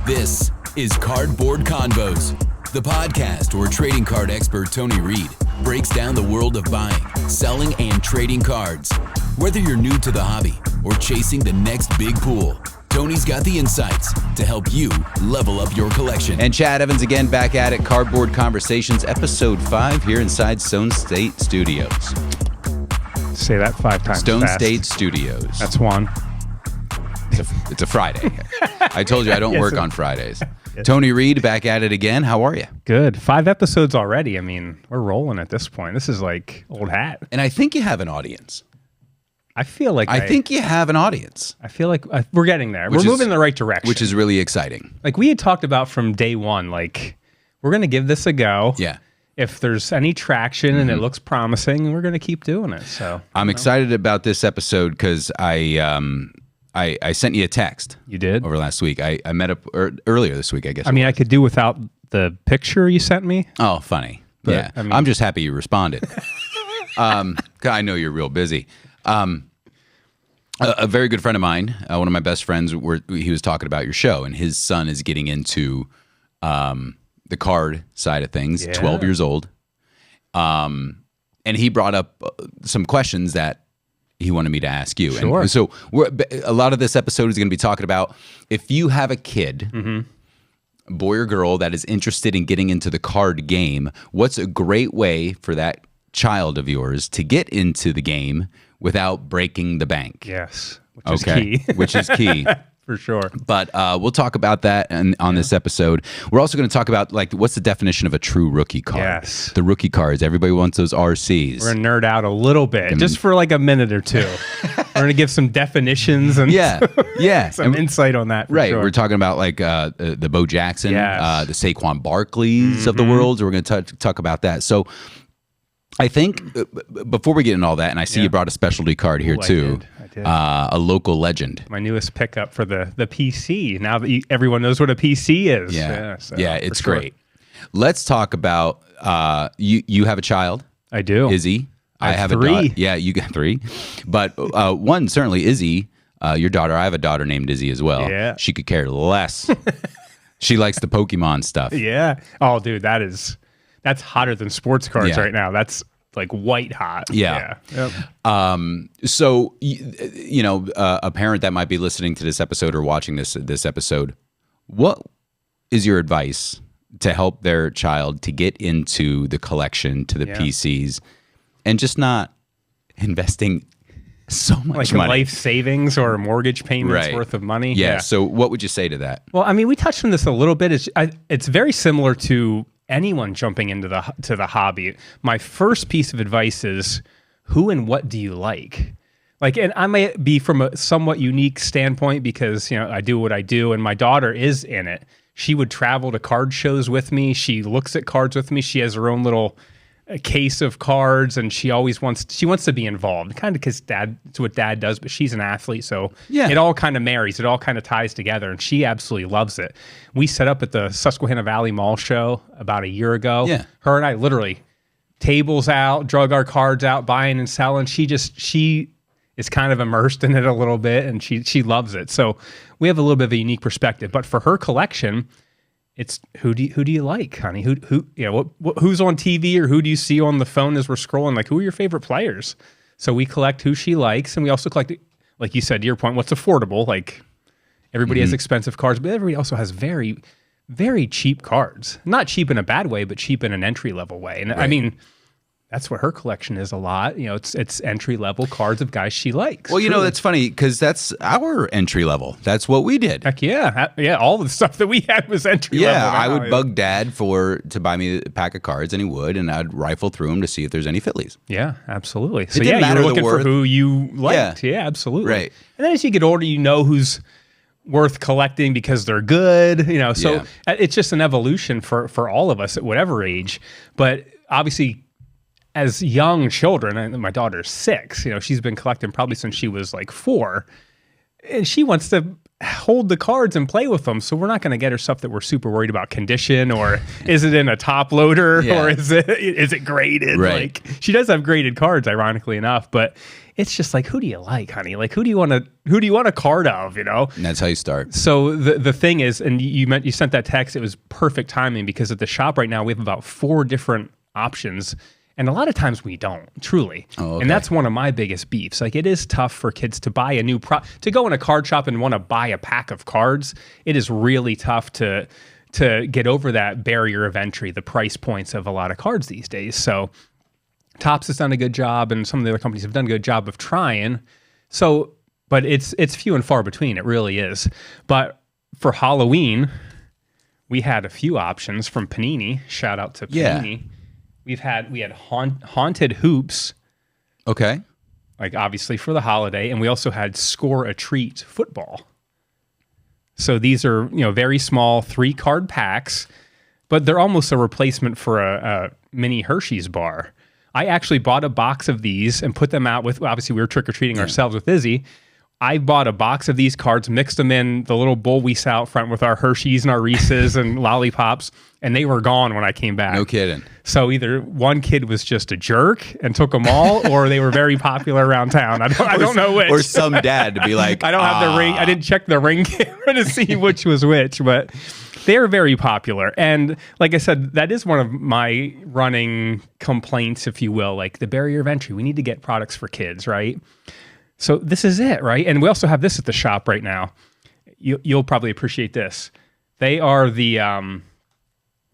This is Cardboard Convos, the podcast where trading card expert Tony Reed breaks down the world of buying, selling, and trading cards. Whether you're new to the hobby or chasing the next big pool, Tony's got the insights to help you level up your collection. And Chad Evans again back at it, Cardboard Conversations, episode 5 here inside Stone State Studios. Say that 5 times Stone fast. State Studios. That's one. It's a Friday. I told you I don't work on Fridays. Tony Reed back at it again. How are you? Good. 5 episodes already. I mean, we're rolling at this point. This is like old hat. And I think you have an audience. I feel like I think you have an audience. I feel like we're getting there. We're moving in the right direction. Which is really exciting. Like we had talked about from day one, like we're going to give this a go. Yeah. If there's any traction and it looks promising, we're going to keep doing it. So I'm excited about this episode because I sent you a text. You did? Over last week. I met up earlier this week, I guess. I mean, I could do without the picture you sent me. Oh, funny. But, yeah. I mean, I'm just happy you responded. I know you're real busy. A very good friend of mine, one of my best friends, he was talking about your show, and his son is getting into the card side of things, 12 years old. And he brought up some questions that he wanted me to ask you. Sure. And so a lot of this episode is going to be talking about if you have a kid, boy or girl, that is interested in getting into the card game, what's a great way for that child of yours to get into the game without breaking the bank? Yes, which is key. Which is key. For sure. But we'll talk about that on this episode. We're also going to talk about, like, what's the definition of a true rookie card? Yes. The rookie cards. Everybody wants those RCs. We're going to nerd out a little bit, just for like a minute or two. We're going to give some definitions and some insight on that. Right. Sure. We're talking about, like, the Bo Jackson, the Saquon Barkleys of the world. So we're going to talk about that. So I think before we get into all that, and I see you brought a specialty card here too. I did. A local legend. My newest pickup for the PC. Now that everyone knows what a PC is. Yeah, it's great. Let's talk about you have a child. I do. Izzy. I have 3. Yeah, you got 3. But one, certainly Izzy, your daughter. I have a daughter named Izzy as well. Yeah. She could care less. She likes the Pokemon stuff. Yeah. Oh, dude, that's hotter than sports cards right now. That's like white hot. Yeah. Yep. So, a parent that might be listening to this episode or watching this episode, what is your advice to help their child to get into the collection, to the PCs, and just not investing so much money? Life savings or mortgage payments worth of money? Yeah. So what would you say to that? Well, I mean, we touched on this a little bit. It's very similar to anyone jumping into the hobby. My first piece of advice is, who and what do you like? Like, and I may be from a somewhat unique standpoint because, I do what I do, and my daughter is in it. She would travel to card shows with me. She looks at cards with me. She has her own little case of cards, and she wants to be involved, kind of because it's what dad does, but she's an athlete, so it all kind of marries, it all kind of ties together, and she absolutely loves it. We set up at the Susquehanna Valley Mall show about a year ago. Her and I literally tables out, drug our cards out, buying and selling. She is kind of immersed in it a little bit, and she loves it. So we have a little bit of a unique perspective, but for her collection, it's who do you like, honey? Who's on TV, or who do you see on the phone as we're scrolling? Like, who are your favorite players? So we collect who she likes, and we also collect, like you said, to your point, what's affordable. Like, everybody has expensive cards, but everybody also has very, very cheap cards. Not cheap in a bad way, but cheap in an entry level way. And I mean, that's what her collection is a lot. It's entry level cards of guys she likes. Well, that's funny because that's our entry level. That's what we did. Heck yeah. All the stuff that we had was entry level. Yeah, I would bug Dad to buy me a pack of cards, and he would, and I'd rifle through them to see if there's any Phillies. Yeah, absolutely. So didn't matter you were looking the for worth. who you liked. Yeah, absolutely. Right. And then as you get older, who's worth collecting because they're good. So it's just an evolution for all of us at whatever age. But obviously, as young children, and my daughter's 6, she's been collecting probably since she was like 4, and she wants to hold the cards and play with them. So we're not going to get her stuff that we're super worried about condition, or is it in a top loader, or is it graded? Right. Like, she does have graded cards, ironically enough, but it's just like, who do you like, honey? Like, who do you want a card of, And that's how you start. So the thing is, and you sent that text, it was perfect timing, because at the shop right now we have about 4 different options. And a lot of times we don't, truly. Oh, okay. And that's one of my biggest beefs. Like, it is tough for kids to buy a new to go in a card shop and want to buy a pack of cards. It is really tough to get over that barrier of entry, the price points of a lot of cards these days. So Topps has done a good job, and some of the other companies have done a good job of trying. So, but it's few and far between. It really is. But for Halloween, we had a few options from Panini. Shout out to Panini. Yeah. We had haunted hoops. Okay. Like, obviously for the holiday, and we also had Score a Treat football. So these are, very small 3-card packs, but they're almost a replacement for a mini Hershey's bar. I actually bought a box of these and put them out with, obviously we were trick-or-treating ourselves with Izzy. I bought a box of these cards, mixed them in the little bowl we sat out front with our Hershey's and our Reese's and lollipops, and they were gone when I came back. No kidding. So either one kid was just a jerk and took them all, or they were very popular around town. I don't know which. Or some dad to be like, I don't have the ring. I didn't check the ring camera to see which was which, but they're very popular. And like I said, that is one of my running complaints, if you will, like the barrier of entry. We need to get products for kids, right? So this is it, right? And we also have this at the shop right now. You'll probably appreciate this. They are the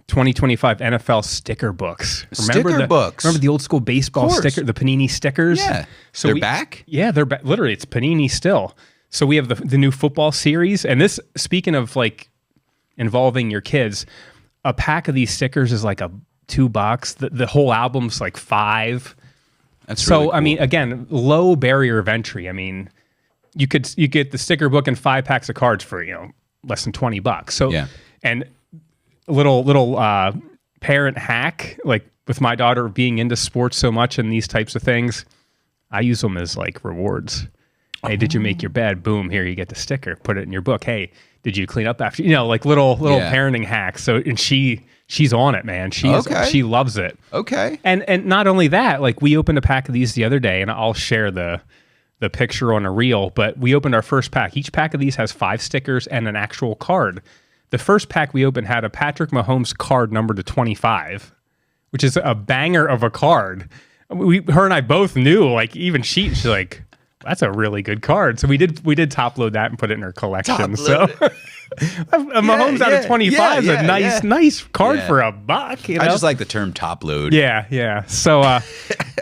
2025 NFL sticker books. Remember the old school baseball sticker, the Panini stickers? Yeah. So they're back? Yeah, they're back. Literally, it's Panini still. So we have the new football series. And this, speaking of like involving your kids, a pack of these stickers is like $2. The whole album's like $5. That's really cool. I mean, again, low barrier of entry. I mean, you get the sticker book and 5 packs of cards for, less than $20. So, yeah. And little parent hack, like with my daughter being into sports so much and these types of things, I use them as like rewards. Hey, did you make your bed? Boom, here you get the sticker. Put it in your book. Hey, did you clean up after? Like little parenting hacks. So, and she's on it, man. She loves it. Okay. And not only that, like we opened a pack of these the other day, and I'll share the picture on a reel, but we opened our first pack. Each pack of these has 5 stickers and an actual card. The first pack we opened had a Patrick Mahomes card numbered to 25, which is a banger of a card. Her and I both knew, like even she's like, that's a really good card. So we did top load that and put it in her collection. So a Mahomes out of 25 is a nice card for $1. I just like the term top load. Yeah. So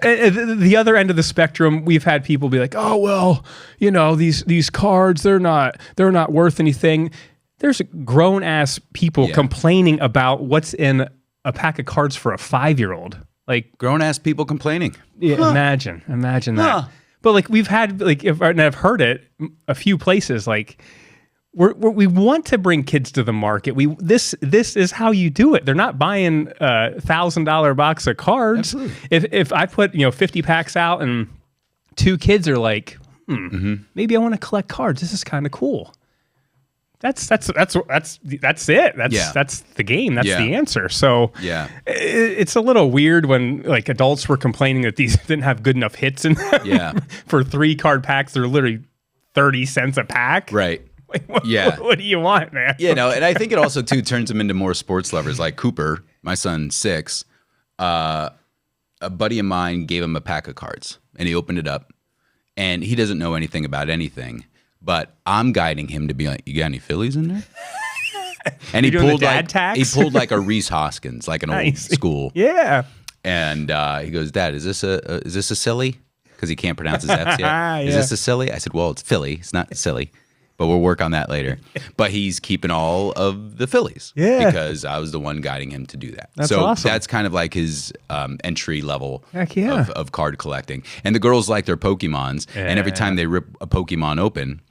the other end of the spectrum, we've had people be like, oh well, these cards, they're not worth anything. There's grown ass people complaining about what's in a pack of cards for a 5-year-old. Like grown ass people complaining. Yeah, imagine that. But like we've had and I've heard it a few places. Like we want to bring kids to the market. This is how you do it. They're not buying a $1,000 box of cards. Absolutely. If I put 50 packs out and 2 kids are like, maybe I want to collect cards. This is kind of cool. That's it. That's the game. That's the answer. So it's a little weird when like adults were complaining that these didn't have good enough hits in them. Yeah. For 3-card packs, they're literally 30 cents a pack. Right. Like, what do you want, man? And I think it also too turns them into more sports lovers. Like Cooper, my son 6, a buddy of mine gave him a pack of cards and he opened it up and he doesn't know anything about anything. But I'm guiding him to be like, you got any Phillies in there? And he pulled like a Reese Hoskins, like an old school. Yeah. And he goes, Dad, is this a silly? Because he can't pronounce his F's yet. Is this a silly? I said, well, it's Philly. It's not silly. But we'll work on that later. But he's keeping all of the Phillies. Yeah. Because I was the one guiding him to do that. That's awesome. That's kind of like his entry level yeah. of card collecting. And the girls like their Pokemons. Yeah. And every time they rip a Pokemon open,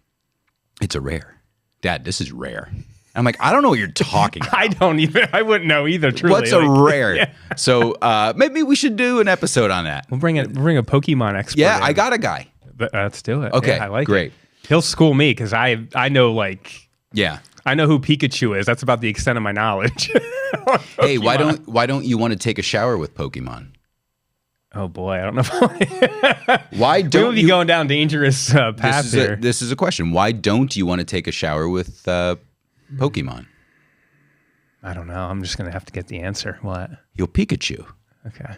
it's a rare. Dad, this is rare. I'm like, I don't know what you're talking about. I wouldn't know either, truly. What's a rare? Yeah. So maybe we should do an episode on that. We'll bring a Pokemon expert. Yeah, I got a guy. Let's do it. Okay, yeah, I like great. it. He'll school me because I know Yeah. I know who Pikachu is. That's about the extent of my knowledge. Hey, why don't you want to take a shower with Pokemon? Oh boy, I don't know. If Why don't we'll be going down dangerous paths here. This is a question. Why don't you want to take a shower with Pokemon? I don't know. I'm just gonna have to get the answer. What? He'll Pikachu. Okay.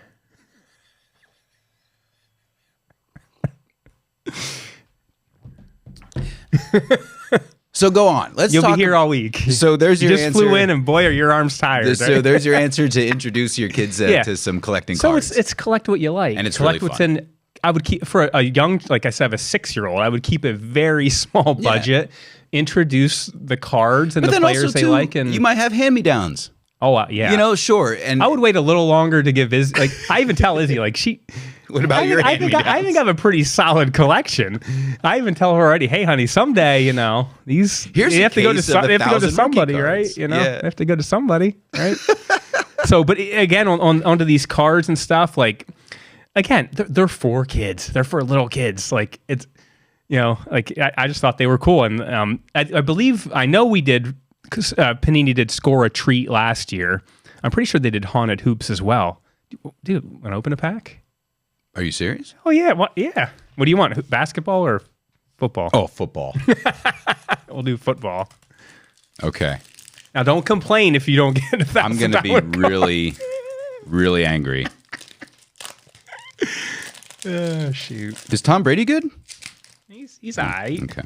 So go on. You'll be here all week. So there's your just answer. Flew in, and boy, are your arms tired. So there's your answer to introduce your kids to some collecting cards. So it's collect what you like, and it's collect really what's fun. in. I would keep for a young, like I said, I have a 6-year-old. I would keep a very small budget. Introduce the cards and But the then players also, they too, like, and you might have hand-me-downs. oh yeah, Sure. And I would wait a little longer to give Izzy. Like I even tell Izzy, like she. What about your hand-me-downs? I think I have a pretty solid collection. I even tell her already, hey, honey, someday, these Here's you a have to go to case of they have to go to 1,000 somebody, rookie right? cards. They Yeah. have to go to somebody, right? So, but again, onto these cards and stuff, like again, they're for kids. They're for little kids. Like it's, I just thought they were cool, and I believe I know we did because Panini did Score a Treat last year. I'm pretty sure they did Haunted Hoops as well. Dude, want to open a pack? Are you serious? Oh yeah, yeah. What do you want? Basketball or football? Oh, football. We'll do football. Okay. Now don't complain if you don't get $1,000. I'm going to be really, really angry. Oh shoot. Is Tom Brady good? He's all right. Okay.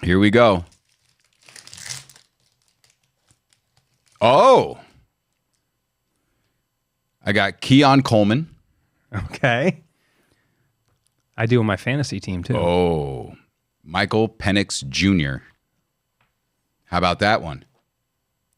Here we go. Oh. I got Keon Coleman. Okay. I do on my fantasy team too. Oh. Michael Penix Jr. How about that one?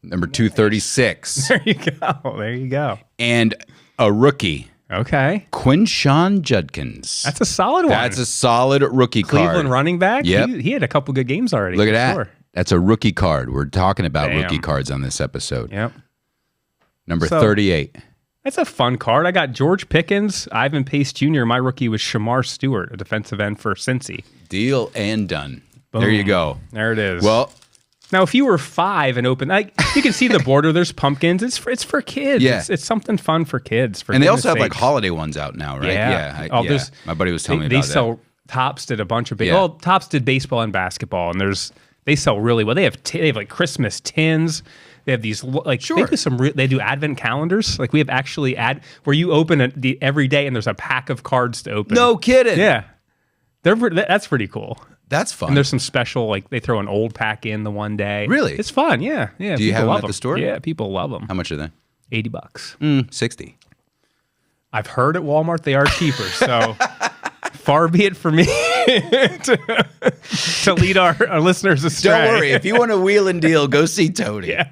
Number 236. There you go. There you go. And a rookie. Okay. Quinshawn Judkins. That's a solid one. That's a solid rookie card. Cleveland running back. Yep. He had a couple good games already. Look at that. Sure. That's a rookie card. We're talking about Damn. rookie cards on this episode. Yep. Number 38. That's a fun card. I got George Pickens, Ivan Pace Jr. My rookie was Shamar Stewart, a defensive end for Cincy. Deal and done. Boom. There you go. There it is. Well, now if you were 5 and open, you can see the border. There's pumpkins. It's for kids. Yeah. It's something fun for kids. and they also have like holiday ones out now, right? Yeah. My buddy was telling me they about sell. that. Topps did a bunch of Yeah. Topps did baseball and basketball, and they sell really well. They have like Christmas tins. They have these they do they do advent calendars. Like we have actually where you open it every day and there's a pack of cards to open. No kidding. Yeah, that's pretty cool. That's fun. And there's some special like they throw an old pack in the one day. Really? It's fun. Yeah. Do you have them at the store? Yeah, people love them. How much are they? $80. 60. I've heard at Walmart they are cheaper. So far be it for me to lead our listeners astray. Don't worry. If you want a wheel and deal, go see Tony. Yeah.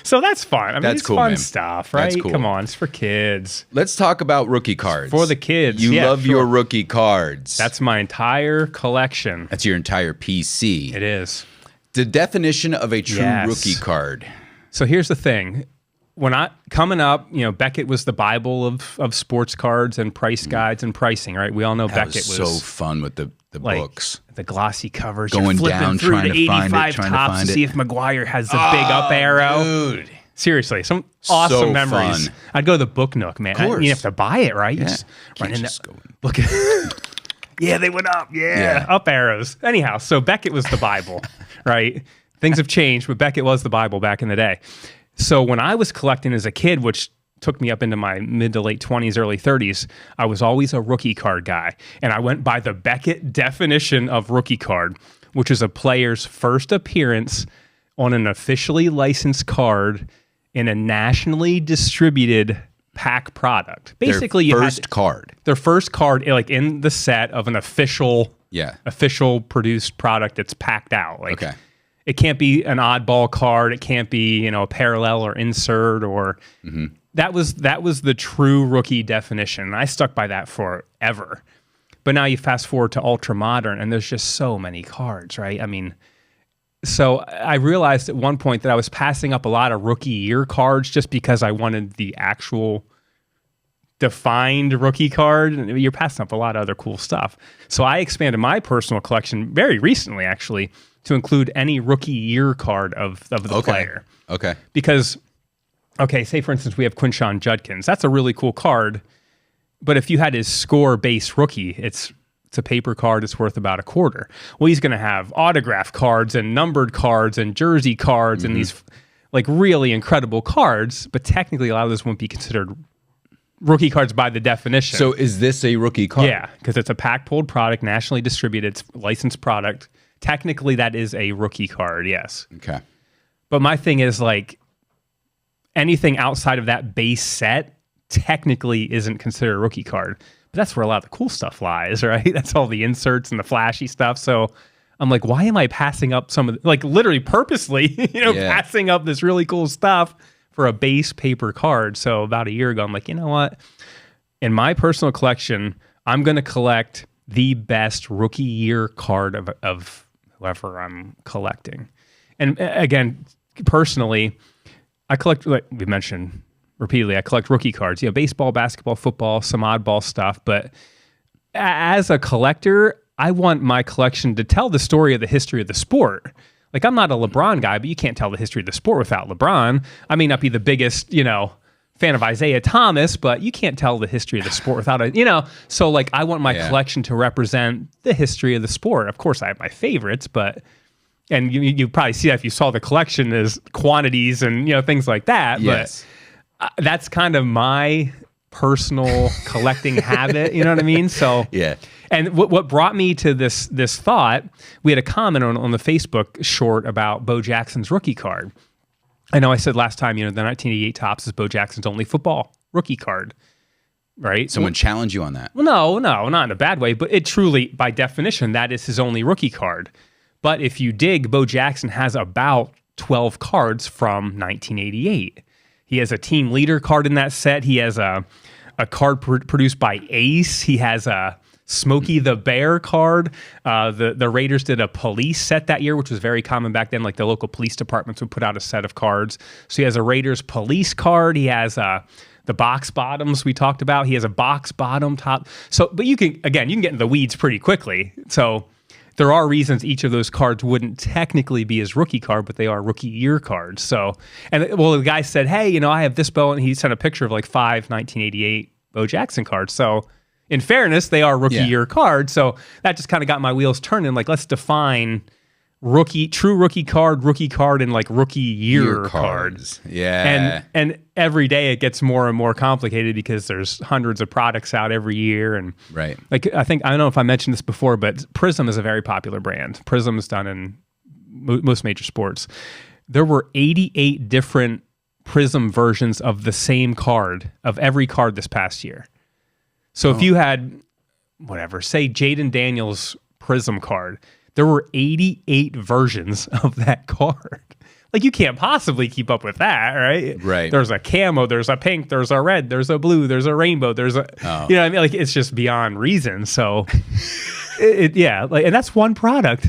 So that's fun. I mean, That's it's cool, fun man. stuff, right? That's cool. Come on, it's for kids. Let's talk about rookie cards. For the kids. You Yeah, love sure. your rookie cards. That's my entire collection. That's your entire PC. It is. The definition of a true Yes. rookie card. So here's the thing. When coming up, Beckett was the Bible of sports cards and price guides and pricing, right? We all know That Beckett was so fun with the like books. the glossy covers, Going you're flipping down, through trying to to find it, 85 trying to tops find to it. see if McGuire has the big up arrow. Dude. Seriously, some awesome So memories. fun. I'd go to the Book Nook, man. Of course. You have to buy it, right? You Yeah. just Can't run in just there. go in. Look at yeah, they went up. Yeah, up arrows. Anyhow, so Beckett was the Bible, right? Things have changed, but Beckett was the Bible back in the day. So when I was collecting as a kid, which took me up into my mid to late 20s, early 30s, I was always a rookie card guy. And I went by the Beckett definition of rookie card, which is a player's first appearance on an officially licensed card in a nationally distributed pack product. Basically, Their first card. their first card, like in the set of an official produced product that's packed out. Like, Okay. it can't be an oddball card. It can't be, a parallel or insert or that was the true rookie definition. And I stuck by that forever. But now you fast forward to ultra modern and there's just so many cards, right? I mean, so I realized at one point that I was passing up a lot of rookie year cards just because I wanted the actual defined rookie card, you're passing up a lot of other cool stuff. So I expanded my personal collection very recently, actually, to include any rookie year card of the player. Okay. Because, say for instance, we have Quinshon Judkins. That's a really cool card. But if you had his score base rookie, it's a paper card. It's worth about $0.25. Well, he's going to have autograph cards and numbered cards and jersey cards and these like really incredible cards. But technically, a lot of those won't be considered rookie cards by the definition. So is this a rookie card? Yeah, because it's a pack-pulled product, nationally distributed, it's a licensed product. Technically, that is a rookie card, yes. Okay. But my thing is, like, anything outside of that base set technically isn't considered a rookie card. But that's where a lot of the cool stuff lies, right? That's all the inserts and the flashy stuff. So I'm like, why am I passing up some of the, like, literally purposely, passing up this really cool stuff for a base paper card? So about a year ago, I'm like, you know what? In my personal collection, I'm going to collect the best rookie year card of whoever I'm collecting. And again, personally, I collect, like we mentioned repeatedly, I collect rookie cards, baseball, basketball, football, some oddball stuff. But as a collector, I want my collection to tell the story of the history of the sport. Like, I'm not a LeBron guy, but you can't tell the history of the sport without LeBron. I may not be the biggest, fan of Isaiah Thomas, but you can't tell the history of the sport without so like I want my collection to represent the history of the sport. Of course I have my favorites, and you probably see that if you saw the collection as quantities and, things like that. Yes. But that's kind of my personal collecting habit. You know what I mean? So, yeah. And what brought me to this thought, we had a comment on the Facebook short about Bo Jackson's rookie card. I know I said last time, the 1988 Topps is Bo Jackson's only football rookie card, right? Someone challenged you on that? Well, no, not in a bad way, but it truly, by definition, that is his only rookie card. But if you dig, Bo Jackson has about 12 cards from 1988. He has a team leader card in that set. He has a card produced by Ace. He has a Smokey the Bear card. The Raiders did a police set that year, which was very common back then. Like the local police departments would put out a set of cards. So he has a Raiders police card. He has the box bottoms we talked about. He has a box bottom top. So, but you can get into the weeds pretty quickly. So there are reasons each of those cards wouldn't technically be his rookie card, but they are rookie year cards. So, the guy said, hey, I have this Bo, and he sent a picture of like 5 1988 Bo Jackson cards. So, in fairness, they are rookie year cards. So that just kind of got my wheels turning. Like, let's define true rookie card, and like rookie year cards. Yeah. And every day it gets more and more complicated because there's hundreds of products out every year. And right. Like, I don't know if I mentioned this before, but Prism is a very popular brand. Prism is done in most major sports. There were 88 different Prism versions of the same card, of every card this past year. So if you had, say Jaden Daniels Prism card, there were 88 versions of that card. Like, you can't possibly keep up with that, right? Right. There's a camo, there's a pink, there's a red, there's a blue, there's a rainbow, there's a, you know what I mean? Like, it's just beyond reason. So, and that's one product.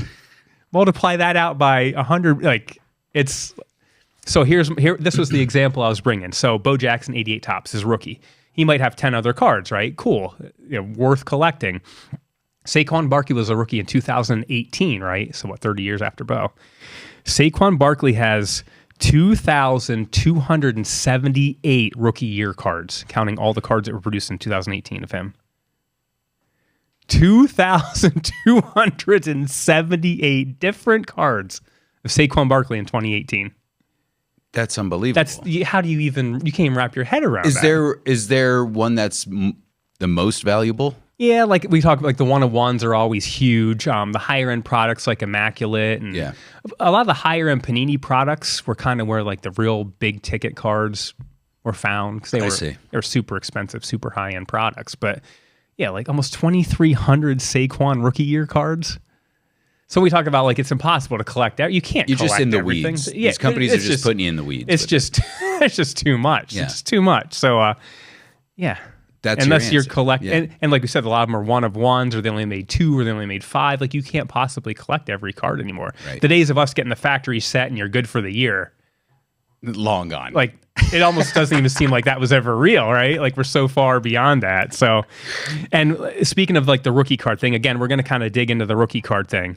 Multiply that out by 100, like, it's, so this was the example I was bringing. So, Bo Jackson, 88 Topps, his rookie. He might have 10 other cards, right? Cool. Worth collecting. Saquon Barkley was a rookie in 2018, right? So 30 years after Bo. Saquon Barkley has 2,278 rookie year cards, counting all the cards that were produced in 2018 of him. 2,278 different cards of Saquon Barkley in 2018. That's unbelievable. How do you can't even wrap your head around that. Is there one that's the most valuable? Yeah, like we talk, like the one-of-ones are always huge. The higher-end products like Immaculate and a lot of the higher-end Panini products were kind of where like the real big-ticket cards were found because they were super expensive, super high-end products. But yeah, like almost 2,300 Saquon rookie year cards. So we talk about like it's impossible to collect that. You can't. You're collect just in the everything. weeds. Yeah, these companies are just putting you in the weeds. It's just too much. Yeah. It's just too much. So yeah. That's unless your you're answer. collecting, and like we said, a lot of them are one-of-ones, or they only made 2, or they only made 5. Like, you can't possibly collect every card anymore. Right. The days of us getting the factory set and you're good for the year, long gone. like it almost doesn't even seem like that was ever real, right? Like we're so far beyond that. So, and speaking of like the rookie card thing, again, we're going to kind of dig into the rookie card thing.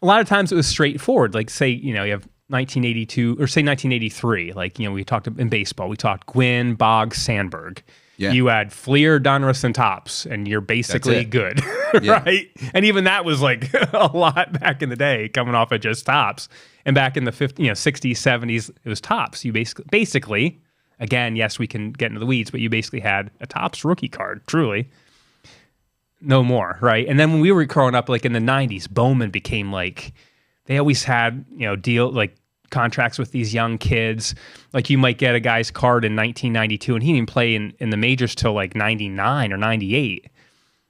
A lot of times it was straightforward. Like say, you have 1982 or say 1983. Like, we talked in baseball, we talked Gwynn, Boggs, Sandberg. Yeah. You add Fleer, Donruss, and Topps, and you're basically good, right? And even that was like a lot back in the day, coming off of just Topps. And back in the 50s, 60s, 70s, it was Topps. You basically, again, yes, we can get into the weeds, but you basically had a Topps rookie card, truly. No more, right? And then when we were growing up, like in the 90s, Bowman became like, they always had, contracts with these young kids. Like you might get a guy's card in 1992 and he didn't play in the majors till like 99 or 98.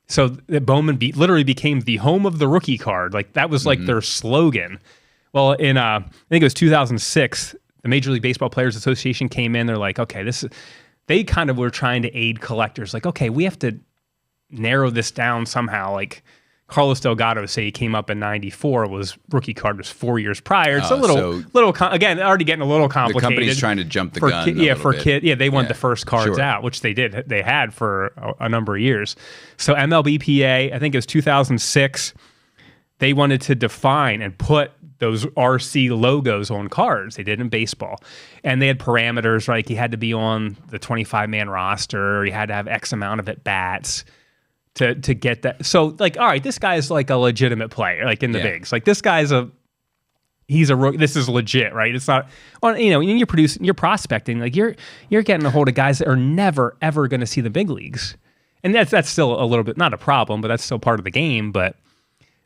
So Bowman literally became the home of the rookie card. Like that was like their slogan. Well, in I think it was 2006, the Major League Baseball Players Association came in. They're like, okay, they kind of were trying to aid collectors. Like, okay, we have to narrow this down somehow. Like Carlos Delgado, say he came up in 94, rookie card was 4 years prior. It's again, already getting a little complicated. The company's trying to jump the gun. They want the first cards out, which they did. They had for a number of years. So MLBPA, I think it was 2006, they wanted to define and put those RC logos on cards. They did in baseball. And they had parameters, like you had to be on the 25-man roster, you had to have X amount of at-bats to get that. So like, all right, this guy is like a legitimate player, like in the bigs. Like this guy's he's a rookie. This is legit, right? It's not when you're prospecting, like you're getting a hold of guys that are never ever going to see the big leagues. And that's still a little bit, not a problem, but that's still part of the game. But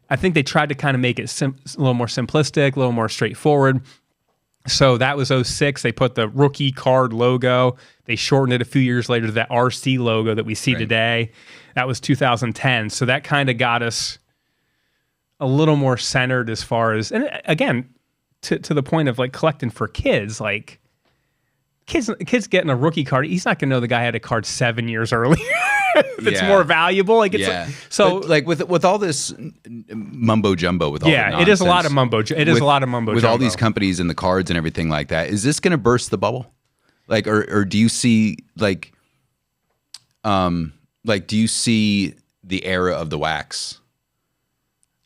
I think they tried to kind of make it a little more simplistic, a little more straightforward. So that was 06. They put the rookie card logo. They shortened it a few years later to that RC logo that we see today. That was 2010. So that kind of got us a little more centered as far as, and again, to the point of like collecting for kids, like kids getting a rookie card, he's not going to know the guy had a card 7 years earlier. It's more valuable. Like it's so but like with all this mumbo jumbo with all the nonsense, it is a lot of mumbo. With all these companies and the cards and everything like that. Is this going to burst the bubble? Like, or do you see do you see the era of the wax?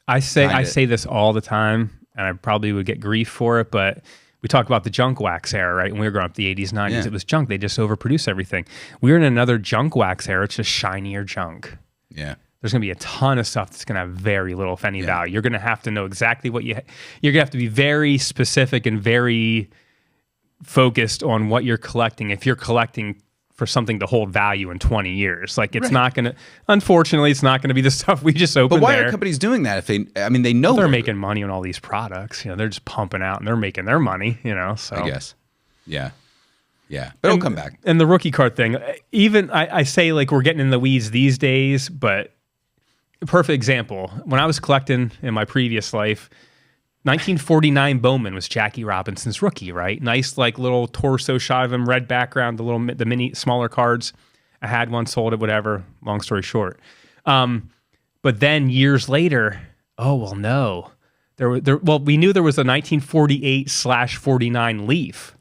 I say this all the time, and I probably would get grief for it, but we talk about the junk wax era, right? When we were growing up, the 80s, 90s, it was junk. They just overproduce everything. We're in another junk wax era. It's just shinier junk. Yeah. There's going to be a ton of stuff that's going to have very little, if any, value. You're going to have to know exactly what you're going to have to be very specific and very focused on what you're collecting. If you're collecting for something to hold value in 20 years. Like it's not going to, unfortunately, it's not going to be the stuff we just opened. But why are companies doing that? If they know they're making money on all these products, they're just pumping out and they're making their money, so I guess. Yeah. But it'll come back. And the rookie card thing, even I say like we're getting in the weeds these days, but a perfect example, when I was collecting in my previous life, 1949 Bowman was Jackie Robinson's rookie, right? Nice, like little torso shot of him, red background, the mini smaller cards. I had one, sold it, whatever. Long story short, but then years later, we knew there was a 1948/49 Leaf.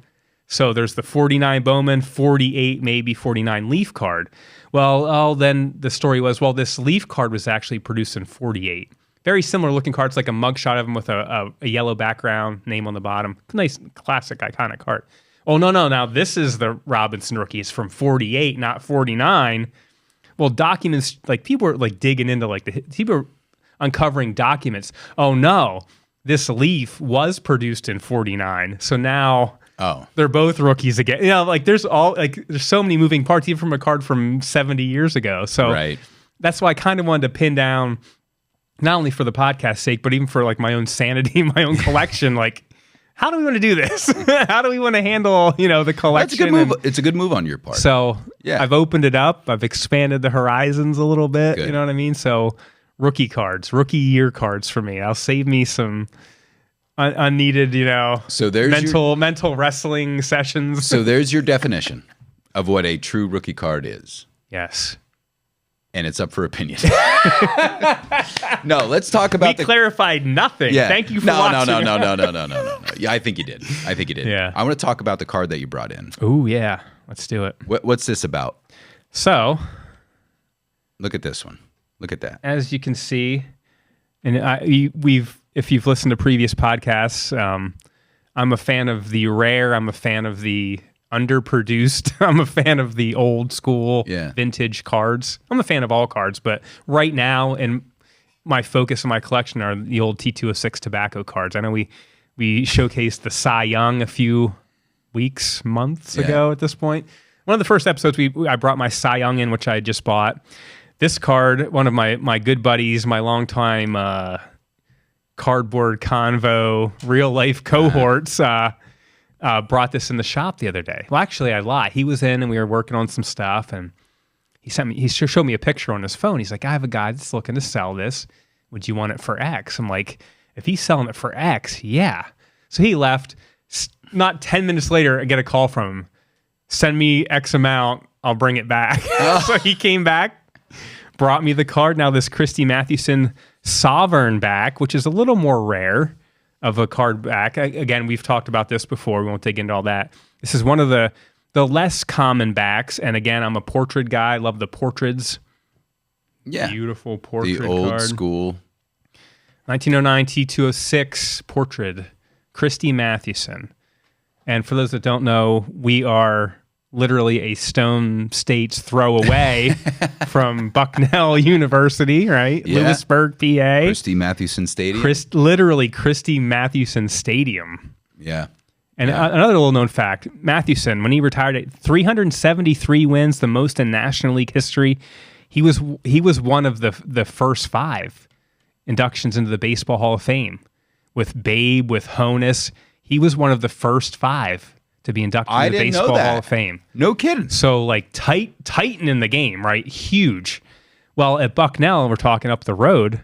So there's the 49 Bowman, 48 maybe 49 Leaf card. Then the story was, this Leaf card was actually produced in 48. Very similar looking cards, like a mugshot of him with a yellow background, name on the bottom. Nice, classic, iconic card. Oh, no. Now, this is the Robinson rookie. It's from 48, not 49. Well, documents, like people were like digging into people were uncovering documents. Oh, no, this Leaf was produced in 49. So now they're both rookies again. There's so many moving parts, even from a card from 70 years ago. So that's why I kind of wanted to pin down, not only for the podcast's sake, but even for like my own sanity, my own collection. Like, how do we want to do this? How do we want to handle, the collection? That's a good move. It's a good move on your part. So I've opened it up. I've expanded the horizons a little bit. Good. You know what I mean? So rookie rookie year cards for me. I'll save me some unneeded, so there's mental wrestling sessions. So there's your definition of what a true rookie card is. Yes. and it's up for opinion. No, let's talk about We clarified nothing. Yeah. Thank you for No. watching. Yeah, I think you did. Yeah. I want to talk about the card that you brought in. Ooh, yeah. Let's do it. What's this about? So, Look at this one. Look at that. as you can see, and if you've listened to previous podcasts, I'm a fan of the rare. I'm a fan of the underproduced. I'm a fan of the old school vintage cards. I'm a fan of all cards, but right now, and my focus in my collection are the old T206 tobacco cards. I know we showcased the Cy Young a few months ago at this point. One of the first episodes, I brought my Cy Young in, which I had just bought. This card, one of my good buddies, my longtime cardboard convo real life cohorts, brought this in the shop the other day. Well, actually, I lie. He was in and we were working on some stuff, and he showed me a picture on his phone. He's like, I have a guy that's looking to sell this. Would you want it for X? I'm like, if he's selling it for X, yeah. So he left. Not 10 minutes later, I get a call from him. Send me X amount. I'll bring it back. So he came back, brought me the card. Now this Christy Mathewson Sovereign back, which is a little more rare of a card back. Again, we've talked about this before. We won't dig into all that. This is one of the less common backs. And again, I'm a portrait guy. I love the portraits. Yeah. Beautiful portrait The old card. school. 1909 T206 portrait. Christy Mathewson. And for those that don't know, we are literally a stone state's throw away from Bucknell University, right? Yeah. Lewisburg, PA. Christy Mathewson Stadium. Literally Christy Mathewson Stadium. Yeah. And another little known fact, Mathewson, when he retired at 373 wins, the most in National League history, he was one of the first 5 inductions into the Baseball Hall of Fame. With Babe, with Honus, he was one of the first 5 to be inducted into the Baseball Hall of Fame. No kidding. So like Titan in the game, right? Huge. Well, at Bucknell, we're talking up the road,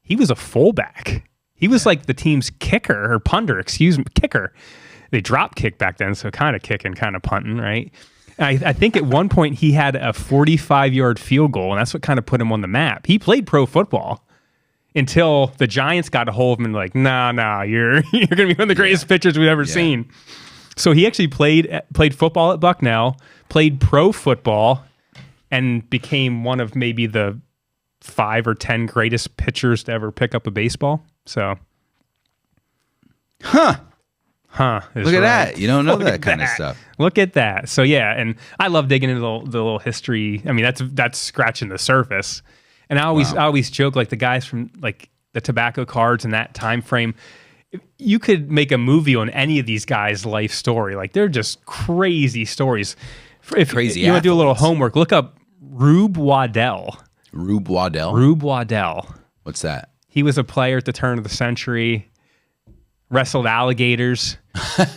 he was a fullback. He was like the team's kicker or punter, kicker. They drop kick back then, so kind of kicking, kind of punting, right? I think at one point he had a 45-yard field goal, and that's what kind of put him on the map. He played pro football until the Giants got a hold of him and like, nah, you're going to be one of the greatest pitchers we've ever seen. So he actually played football at Bucknell, played pro football, and became one of maybe the 5 or 10 greatest pitchers to ever pick up a baseball. So, Look at that. You don't know that kind of stuff. Look at that. So yeah, and I love digging into the little history. I mean, that's scratching the surface. And I always joke, like the guys from like the tobacco cards in that time frame, you could make a movie on any of these guys' life story. Like they're just crazy stories. If Crazy you want to do a little athletes. homework, look up Rube Waddell. Rube Waddell. Rube Waddell. What's that? He was a player at the turn of the century. Wrestled alligators.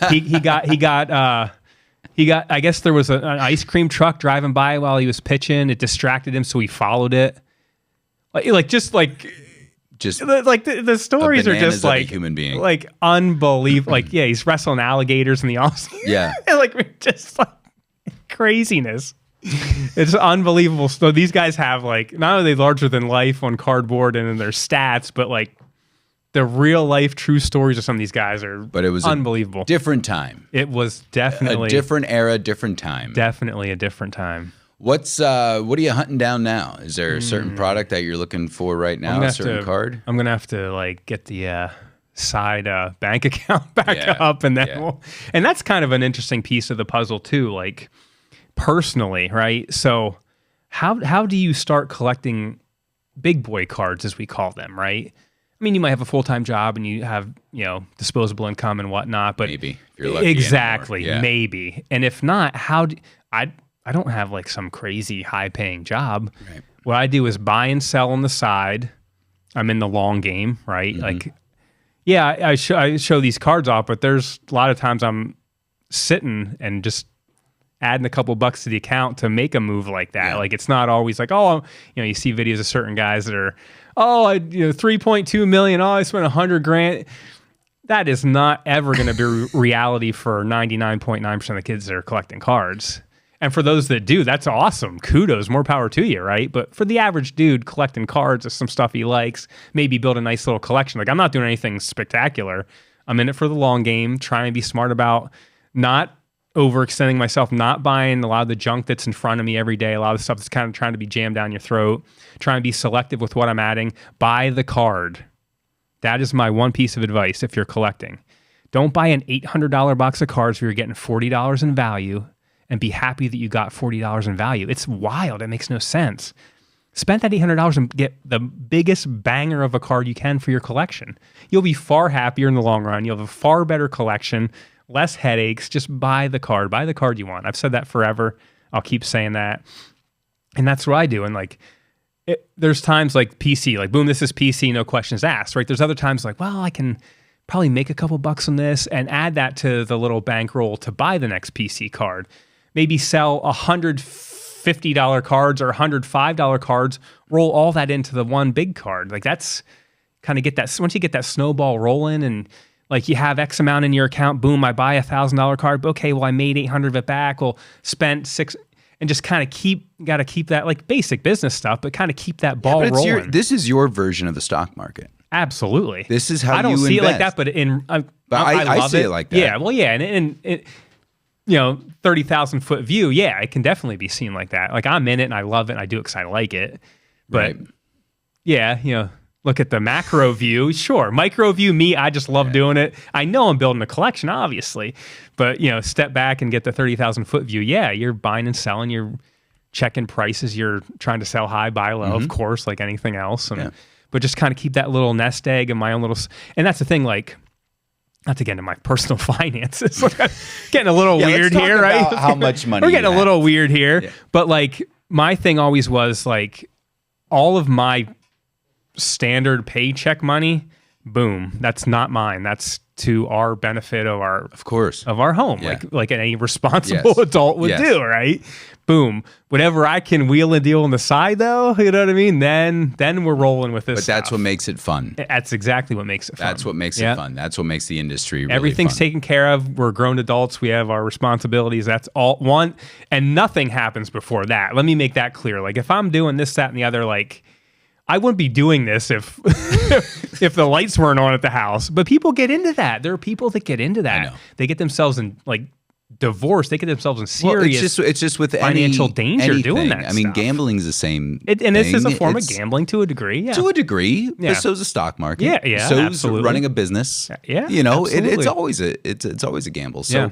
he got. I guess there was an ice cream truck driving by while he was pitching. It distracted him, so he followed it. Just The stories are just of a like human being. like unbelievable. Like yeah, he's wrestling alligators in the off. Yeah. like just like craziness. It's unbelievable. So these guys have like not only are they larger than life on cardboard and in their stats, but like the real life true stories of some of these guys are. But it was unbelievable. Different time. It was definitely A different era, different time. Definitely a different time. What are you hunting down now? Is there a certain product that you're looking for right now? A certain card? I'm gonna have to like get the side bank account back up, and then and that's kind of an interesting piece of the puzzle too. Like personally, right? So how do you start collecting big boy cards, as we call them, right? I mean, you might have a full-time job and you have, disposable income and whatnot, but maybe if you're lucky exactly, anymore. Yeah. maybe. And if not, I don't have like some crazy high-paying job. Right. What I do is buy and sell on the side. I'm in the long game, right? Mm-hmm. Like, yeah, I show these cards off, but there's a lot of times I'm sitting and just adding a couple bucks to the account to make a move like that. Yeah. Like it's not always like, oh, you see videos of certain guys that are, $3.2 million. Oh, I spent $100,000. That is not ever going to be reality for 99.9% of the kids that are collecting cards. And for those that do, that's awesome. Kudos, more power to you, right? But for the average dude collecting cards of some stuff he likes, maybe build a nice little collection. Like, I'm not doing anything spectacular. I'm in it for the long game, trying to be smart about not overextending myself, not buying a lot of the junk that's in front of me every day, a lot of the stuff that's kind of trying to be jammed down your throat, trying to be selective with what I'm adding. Buy the card. That is my one piece of advice if you're collecting. Don't buy an $800 box of cards where you're getting $40 in value and be happy that you got $40 in value. It's wild. It makes no sense. Spend that $800 and get the biggest banger of a card you can for your collection. You'll be far happier in the long run. You'll have a far better collection, less headaches. Just buy the card. Buy the card you want. I've said that forever. I'll keep saying that. And that's what I do. And like, there's times like PC, like boom, this is PC, no questions asked, right? There's other times like, well, I can probably make a couple bucks on this and add that to the little bankroll to buy the next PC card. Maybe sell $150 cards or $105 cards, roll all that into the one big card. Like, that's kind of get that, once you get that snowball rolling and like you have X amount in your account, boom, I buy $1,000 card. Okay, well, I made 800 of it back. Well, spent $600, and just kind of got to keep that, like basic business stuff, but kind of keep that ball rolling. This is your version of the stock market. Absolutely. This is how I don't you see invest. it like that, but I love see it like that. Yeah, well, yeah, and 30,000 foot view, yeah, it can definitely be seen like that. Like, I'm in it and I love it and I do it because I like it. But yeah, look at the macro view. Sure. Micro view, me, I just love doing it. I know I'm building a collection, obviously. But, step back and get the 30,000 foot view. Yeah, you're buying and selling. You're checking prices. You're trying to sell high, buy low, of course, like anything else. But just kind of keep that little nest egg in my own little... And that's the thing, like, not to get into my personal finances. Getting a little weird here, right? How much money we're getting a little weird here. Yeah. But, like, my thing always was, like, all of my standard paycheck money, boom, that's not mine. That's to our benefit of our home, like any responsible adult would do, right? Boom. Whatever I can wheel and deal on the side, though, you know what I mean? Then we're rolling with this. But that's what makes it fun. That's exactly what makes it fun. That's what makes it fun. That's what makes the industry really Everything's fun. taken care of. We're grown adults. We have our responsibilities. That's all one. And nothing happens before that. Let me make that clear. Like, if I'm doing this, that, and the other, like, I wouldn't be doing this if if the lights weren't on at the house. But people get into that. There are people that get into that. They get themselves in, like, divorce. They get themselves in serious it's just with financial danger anything. doing that. I mean, stuff. Gambling's the same. And this is a form of gambling to a degree. Yeah. To a degree. But so's the stock market. Yeah, so's absolutely. running a business. Yeah, it's always a gamble. So,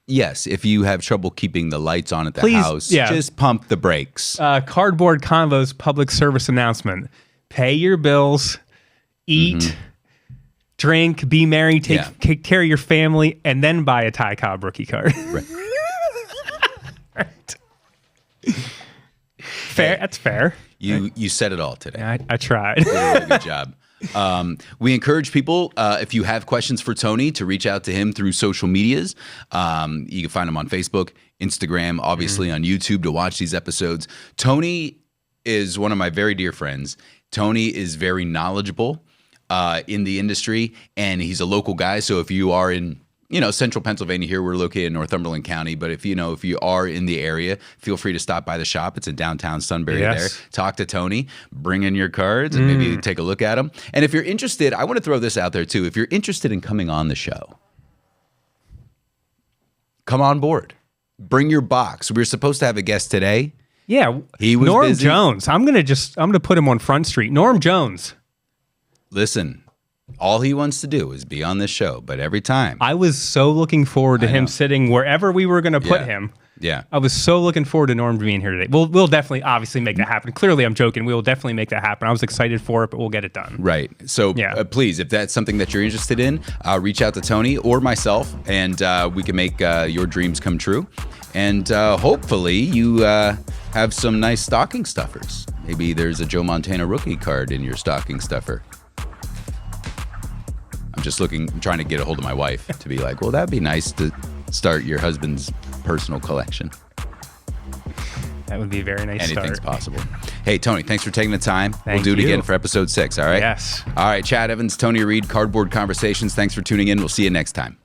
yes, if you have trouble keeping the lights on at the house, just pump the brakes. Cardboard Convos public service announcement. Pay your bills, eat, drink, be merry, take care of your family, and then buy a Ty Cobb rookie card. Right. Fair. That's fair. You said it all today. I tried. You did a really good job. We encourage people, if you have questions for Tony, to reach out to him through social medias. You can find him on Facebook, Instagram, obviously on YouTube to watch these episodes. Tony is one of my very dear friends. Tony is very knowledgeable in the industry, and he's a local guy. So if you are in central Pennsylvania, here we're located in Northumberland County, but if you are in the area, feel free to stop by the shop. It's in downtown Sunbury there. Talk to Tony, bring in your cards, and maybe take a look at them. And if you're interested, I want to throw this out there too. If you're interested in coming on the show, come on board. Bring your box. We were supposed to have a guest today. Yeah, he was Norm busy. Jones. I'm gonna put him on Front Street. Norm Jones. Listen. All he wants to do is be on this show, but every time. I was so looking forward to him sitting wherever we were going to put him. Yeah. I was so looking forward to Norm being here today. We'll definitely, obviously, make that happen. Clearly, I'm joking. We will definitely make that happen. I was excited for it, but we'll get it done. Right. So please, if that's something that you're interested in, reach out to Tony or myself, and we can make your dreams come true. And hopefully you have some nice stocking stuffers. Maybe there's a Joe Montana rookie card in your stocking stuffer. I'm just trying to get a hold of my wife to be like, well, that'd be nice to start your husband's personal collection. That would be a very nice Anything's start. possible. Hey, Tony, thanks for taking the time. Thank we'll do it you. again for episode 6, all right? Yes. All right, Chad Evans, Tony Reed, Cardboard Conversations. Thanks for tuning in. We'll see you next time.